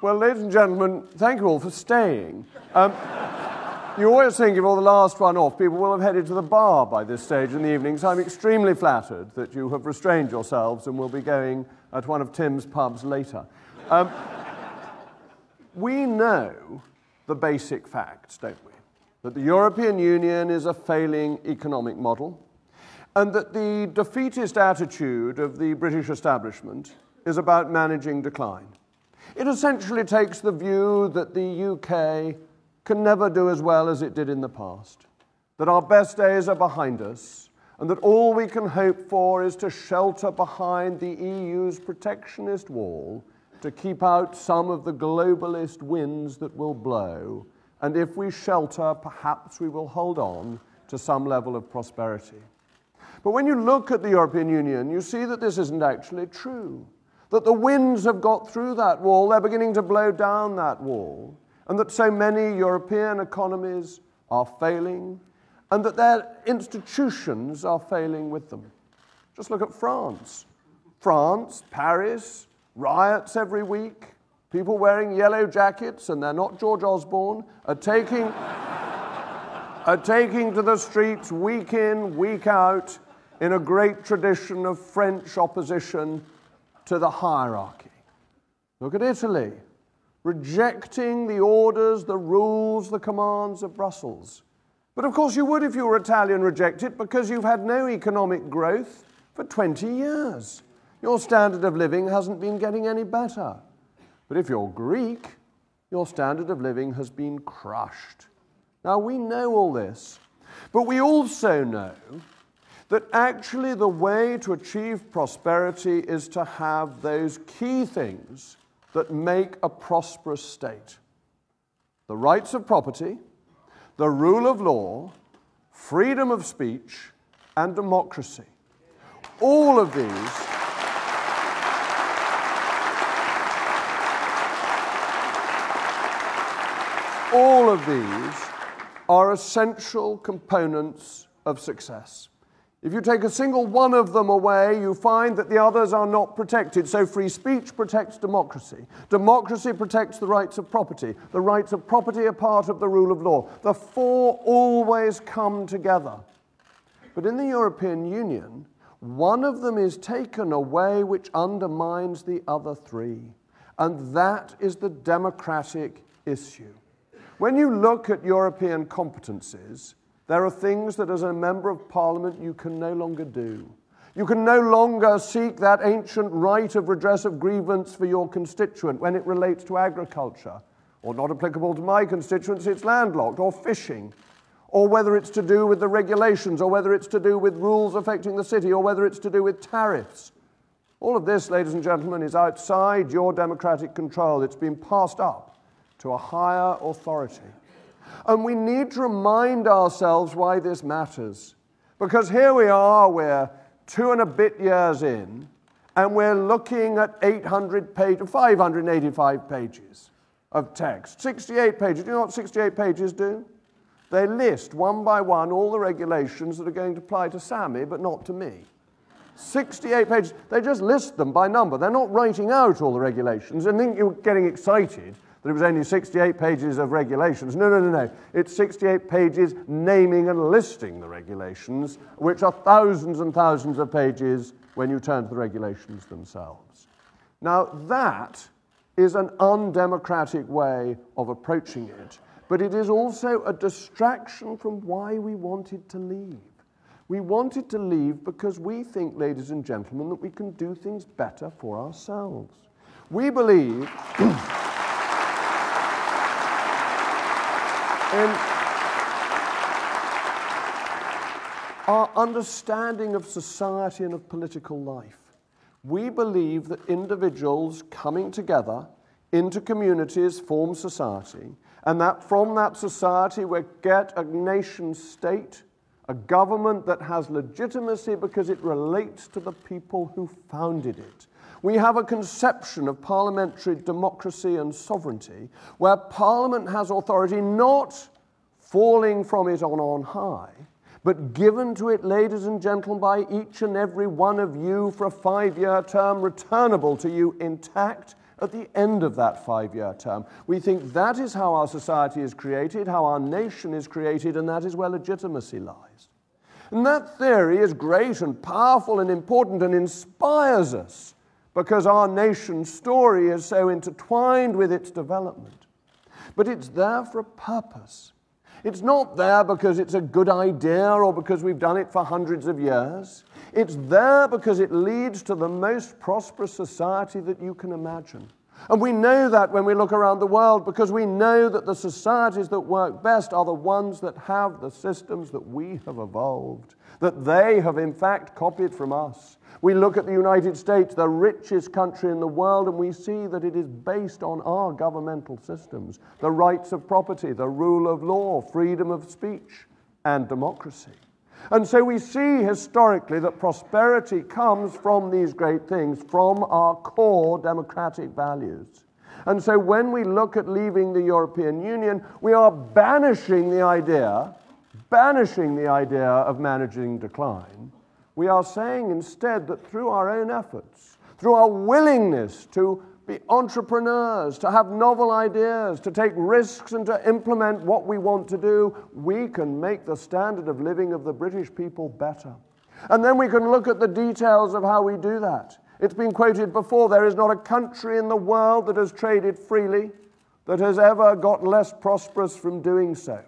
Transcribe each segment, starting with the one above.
Well, ladies and gentlemen, thank you all for staying. You always think if you're the last one off, people will have headed to the bar by this stage in the evening, so I'm extremely flattered that you have restrained yourselves and will be going at one of Tim's pubs later. We know the basic facts, don't we? That the European Union is a failing economic model, and that the defeatist attitude of the British establishment is about managing decline. It essentially takes the view that the UK can never do as well as it did in the past, that our best days are behind us, and that all we can hope for is to shelter behind the EU's protectionist wall to keep out some of the globalist winds that will blow, and if we shelter, perhaps we will hold on to some level of prosperity. But when you look at the European Union, you see that this isn't actually true, that the winds have got through that wall, they're beginning to blow down that wall, and that so many European economies are failing, and that their institutions are failing with them. Just look at France. France, Paris, riots every week, people wearing yellow jackets, and they're not George Osborne, are taking to the streets week in, week out, in a great tradition of French opposition to the hierarchy. Look at Italy, rejecting the orders, the rules, the commands of Brussels. But of course you would if you were Italian reject it, because you've had no economic growth for 20 years. Your standard of living hasn't been getting any better. But if you're Greek, your standard of living has been crushed. Now, we know all this, but we also know that actually the way to achieve prosperity is to have those key things that make a prosperous state: the rights of property, the rule of law, freedom of speech, and democracy. All of these are essential components of success. If you take a single one of them away, you find that the others are not protected. So free speech protects democracy. Democracy protects the rights of property. The rights of property are part of the rule of law. The four always come together. But in the European Union, one of them is taken away which undermines the other three. And that is the democratic issue. When you look at European competencies, there are things that as a member of parliament you can no longer do. You can no longer seek that ancient right of redress of grievance for your constituent when it relates to agriculture, or not applicable to my constituency, it's landlocked, or fishing, or whether it's to do with the regulations, or whether it's to do with rules affecting the city, or whether it's to do with tariffs. All of this, ladies and gentlemen, is outside your democratic control. It's been passed up to a higher authority. And we need to remind ourselves why this matters. Because here we are, we're 2 and a bit years in, and we're looking at 585 pages of text. 68 pages. Do you know what 68 pages do? They list one by one all the regulations that are going to apply to Sammy, but not to me. 68 pages. They just list them by number. They're not writing out all the regulations. And think you're getting excited that it was only 68 pages of regulations. No. It's 68 pages naming and listing the regulations, which are thousands and thousands of pages when you turn to the regulations themselves. Now, that is an undemocratic way of approaching it, but it is also a distraction from why we wanted to leave. We wanted to leave because we think, ladies and gentlemen, that we can do things better for ourselves. We believe in our understanding of society and of political life. We believe that individuals coming together into communities form society, and that from that society we get a nation state, a government that has legitimacy because it relates to the people who founded it. We have a conception of parliamentary democracy and sovereignty where Parliament has authority not falling from it on high, but given to it, ladies and gentlemen, by each and every one of you for a 5-year term, returnable to you intact at the end of that 5-year term. We think that is how our society is created, how our nation is created, and that is where legitimacy lies. And that theory is great and powerful and important and inspires us because our nation's story is so intertwined with its development. But it's there for a purpose. It's not there because it's a good idea or because we've done it for hundreds of years. It's there because it leads to the most prosperous society that you can imagine. And we know that when we look around the world because we know that the societies that work best are the ones that have the systems that we have evolved, that they have in fact copied from us. We look at the United States, the richest country in the world, and we see that it is based on our governmental systems, the rights of property, the rule of law, freedom of speech, and democracy. And so we see historically that prosperity comes from these great things, from our core democratic values. And so when we look at leaving the European Union, we are banishing the idea of managing decline. We are saying instead that through our own efforts, through our willingness to be entrepreneurs, to have novel ideas, to take risks and to implement what we want to do, we can make the standard of living of the British people better. And then we can look at the details of how we do that. It's been quoted before, there is not a country in the world that has traded freely that has ever got less prosperous from doing so.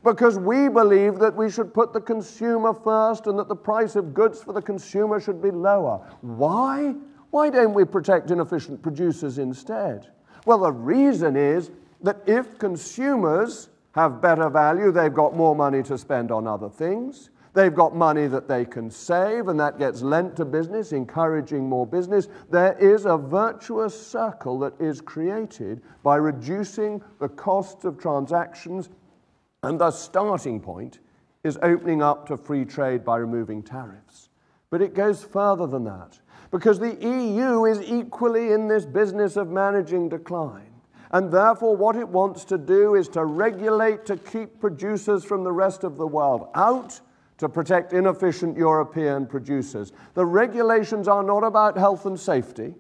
Because we believe that we should put the consumer first and that the price of goods for the consumer should be lower. Why? Why don't we protect inefficient producers instead? Well, the reason is that if consumers have better value, they've got more money to spend on other things. They've got money that they can save, and that gets lent to business, encouraging more business. There is a virtuous circle that is created by reducing the costs of transactions, and the starting point is opening up to free trade by removing tariffs. But it goes further than that, because the EU is equally in this business of managing decline. And therefore what it wants to do is to regulate to keep producers from the rest of the world out, to protect inefficient European producers. The regulations are not about health and safety.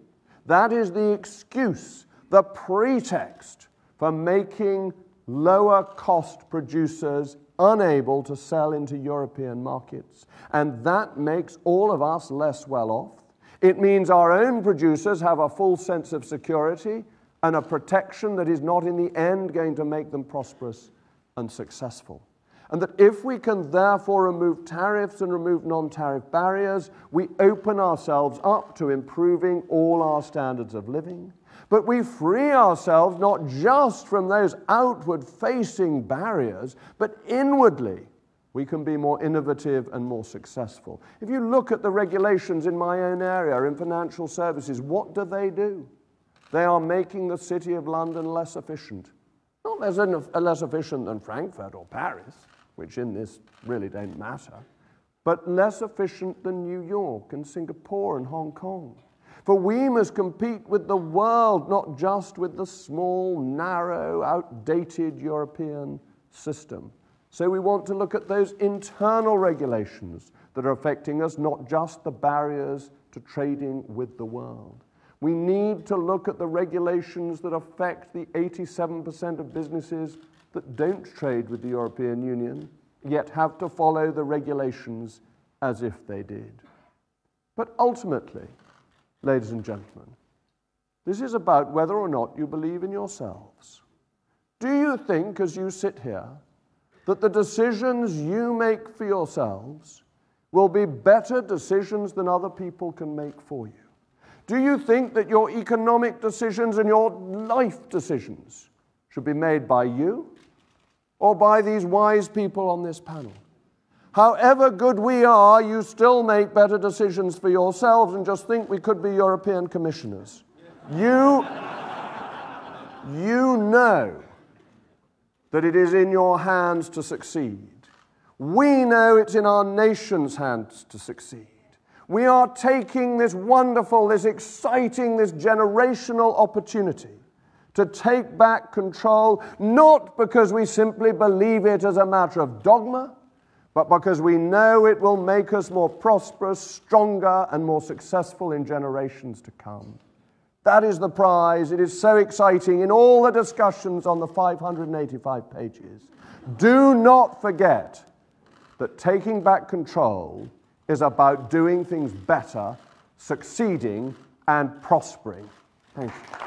That is the excuse, the pretext for making lower cost producers unable to sell into European markets. And that makes all of us less well off. It means our own producers have a full sense of security and a protection that is not in the end going to make them prosperous and successful. And that if we can therefore remove tariffs and remove non-tariff barriers, we open ourselves up to improving all our standards of living. But we free ourselves not just from those outward-facing barriers, but inwardly we can be more innovative and more successful. If you look at the regulations in my own area, in financial services, what do? They are making the City of London less efficient. Not less efficient than Frankfurt or Paris, which in this really don't matter, but less efficient than New York and Singapore and Hong Kong. For we must compete with the world, not just with the small, narrow, outdated European system. So we want to look at those internal regulations that are affecting us, not just the barriers to trading with the world. We need to look at the regulations that affect the 87% of businesses that don't trade with the European Union, yet have to follow the regulations as if they did. But ultimately, ladies and gentlemen, this is about whether or not you believe in yourselves. Do you think, as you sit here, that the decisions you make for yourselves will be better decisions than other people can make for you? Do you think that your economic decisions and your life decisions should be made by you or by these wise people on this panel? However good we are, you still make better decisions for yourselves and just think we could be European commissioners. You know that it is in your hands to succeed. We know it's in our nation's hands to succeed. We are taking this wonderful, this exciting, this generational opportunity to take back control, not because we simply believe it as a matter of dogma, but because we know it will make us more prosperous, stronger, and more successful in generations to come. That is the prize. It is so exciting in all the discussions on the 585 pages. Do not forget that taking back control is about doing things better, succeeding, and prospering. Thank you.